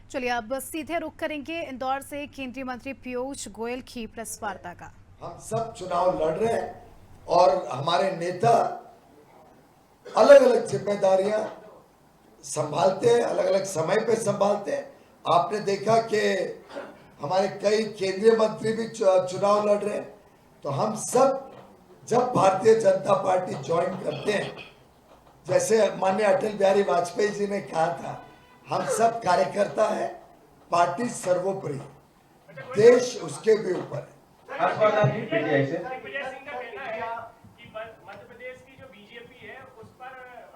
चलिए अब सीधे रुख करेंगे इंदौर से केंद्रीय मंत्री पीयूष गोयल की प्रेस वार्ता का। हम सब चुनाव लड़ रहे हैं और हमारे नेता अलग अलग जिम्मेदारियां संभालते हैं, अलग अलग समय पे संभालते हैं। आपने देखा कि हमारे कई केंद्रीय मंत्री भी चुनाव लड़ रहे हैं। तो हम सब जब भारतीय जनता पार्टी ज्वाइन करते हैं, जैसे माननीय अटल बिहारी वाजपेयी जी ने कहा था, हम सब कार्यकर्ता है, पार्टी सर्वोपरि, देश उसके भी ऊपर है। दिग्विजय सिंह का कहना है कि मध्य प्रदेश की जो बीजेपी है उस पर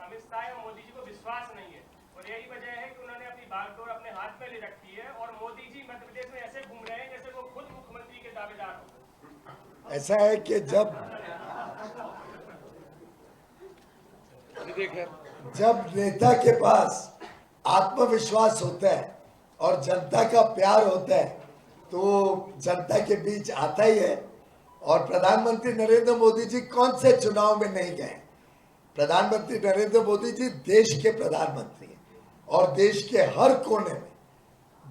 अमित शाह या मोदी जी को विश्वास नहीं है और यही वजह है कि उन्होंने अपनी बागडोर अपने हाथ में ले रखी है और मोदी जी मध्य प्रदेश में ऐसे घूम रहे हैं जैसे वो खुद मुख्यमंत्री के दावेदार हो। ऐसा है कि जब नेता के पास आत्मविश्वास होता है और जनता का प्यार होता है तो जनता के बीच आता ही है। और प्रधानमंत्री नरेंद्र मोदी जी कौन से चुनाव में नहीं गए? प्रधानमंत्री नरेंद्र मोदी जी देश के प्रधानमंत्री हैं और देश के हर कोने में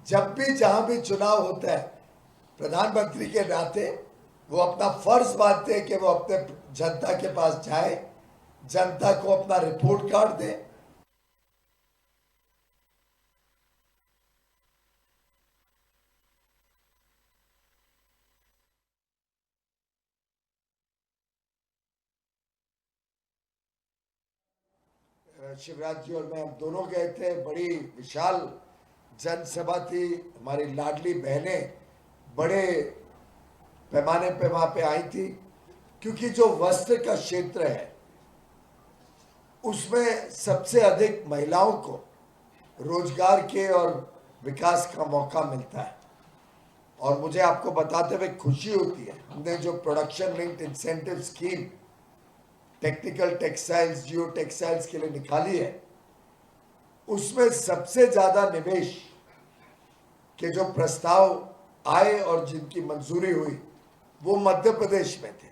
जब भी जहां भी चुनाव होता है, प्रधानमंत्री के नाते वो अपना फर्ज मानते हैं कि वो अपने जनता के पास जाए, जनता को अपना रिपोर्ट कार्ड दे। शिवराज जी और मैं, हम दोनों गए थे। बड़ी विशाल जनसभा थी। हमारी लाडली बहनें बड़े पैमाने पे वहां पे आई थी, क्योंकि जो वस्त्र का क्षेत्र है उसमें सबसे अधिक महिलाओं को रोजगार के और विकास का मौका मिलता है। और मुझे आपको बताते हुए खुशी होती है, हमने जो production linked incentive scheme technical textiles, geo textiles के लिए निकाली है, उसमें सबसे ज्यादा निवेश के जो प्रस्ताव आए और जिनकी मंजूरी हुई वो मध्य प्रदेश में थे।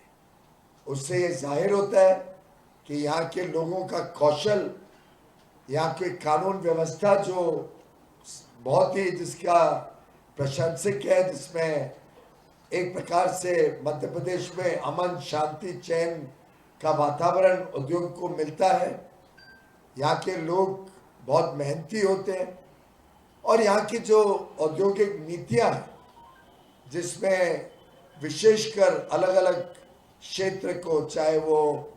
उससे ये जाहिर होता है कि यहाँ के लोगों का कौशल, यहाँ की कानून व्यवस्था जो बहुत ही जिसका प्रशंसक है, जिसमें एक प्रकार से मध्य प्रदेश में अमन शांति चैन का वातावरण उद्योग को मिलता है। यहाँ के लोग बहुत मेहनती होते हैं और यहाँ की जो औद्योगिक नीतियाँ हैं, जिसमें विशेषकर अलग अलग क्षेत्र को, चाहे वो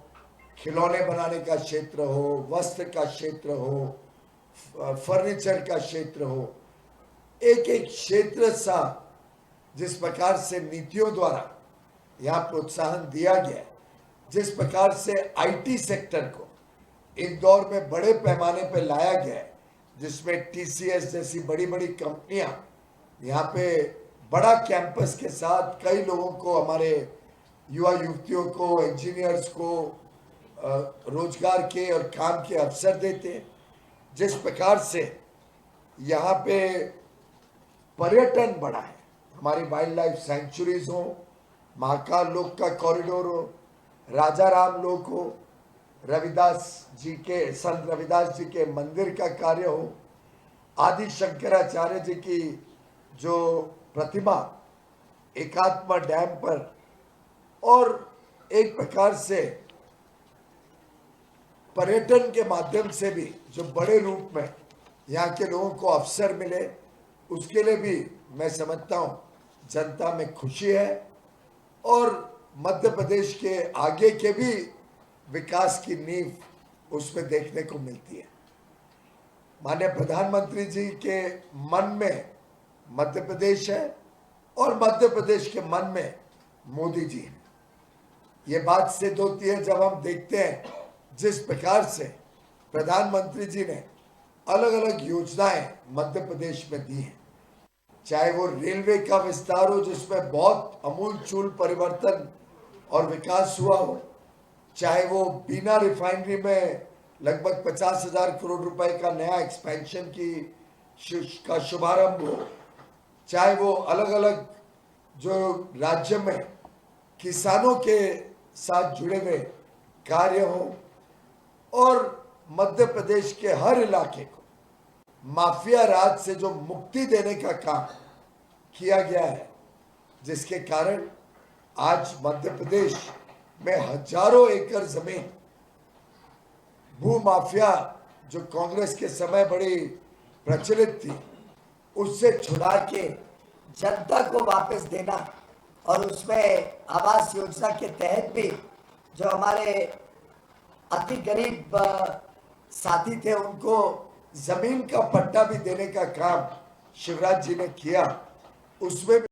खिलौने बनाने का क्षेत्र हो, वस्त्र का क्षेत्र हो, फर्नीचर का क्षेत्र हो, एक एक क्षेत्र सा जिस प्रकार से नीतियों द्वारा यहाँ प्रोत्साहन दिया गया, जिस प्रकार से आईटी सेक्टर को इंदौर में बड़े पैमाने पर लाया गया, जिसमें टीसीएस जैसी बड़ी बड़ी कंपनियां यहाँ पे बड़ा कैंपस के साथ कई लोगों को, हमारे युवा युवतियों को, इंजीनियर्स को रोजगार के और काम के अवसर देते हैं। जिस प्रकार से यहाँ पे पर्यटन बढ़ा है, हमारी वाइल्ड लाइफ सेंचुरीज हो, महाकाल लोक का कॉरिडोर हो, राजा राम लोक हो, रविदास जी के, संत रविदास जी के मंदिर का कार्य हो, आदि शंकराचार्य जी की जो प्रतिमा एकात्मा डैम पर, और एक प्रकार से पर्यटन के माध्यम से भी जो बड़े रूप में यहाँ के लोगों को अवसर मिले, उसके लिए भी मैं समझता हूँ जनता में खुशी है और मध्य प्रदेश के आगे के भी विकास की नींव उसमें देखने को मिलती है। माननीय प्रधानमंत्री जी के मन में मध्य प्रदेश है और मध्य प्रदेश के मन में मोदी जी हैं। ये बात सिद्ध होती है जब हम देखते हैं जिस प्रकार से प्रधानमंत्री जी ने अलग अलग योजनाएं मध्य प्रदेश में दी हैं, चाहे वो रेलवे का विस्तार हो जिसमें बहुत अमूलचूल परिवर्तन और विकास हुआ हो, चाहे वो बीना रिफाइनरी में लगभग 50,000 करोड़ रुपए का नया एक्सपेंशन का शुभारंभ हो, चाहे वो अलग अलग जो राज्य में किसानों के साथ जुड़े हुए कार्य हो, और मध्य प्रदेश के हर इलाके को माफिया राज से जो मुक्ति देने का काम किया गया है, जिसके कारण आज मध्य प्रदेश में हजारों एकड़ जमीन भू माफिया जो कांग्रेस के समय बड़ी प्रचलित थी, उससे छुड़ा के जनता को वापस देना और उसमें आवास योजना के तहत भी जो हमारे अति गरीब साथी थे उनको जमीन का पट्टा भी देने का काम शिवराज जी ने किया। उसमें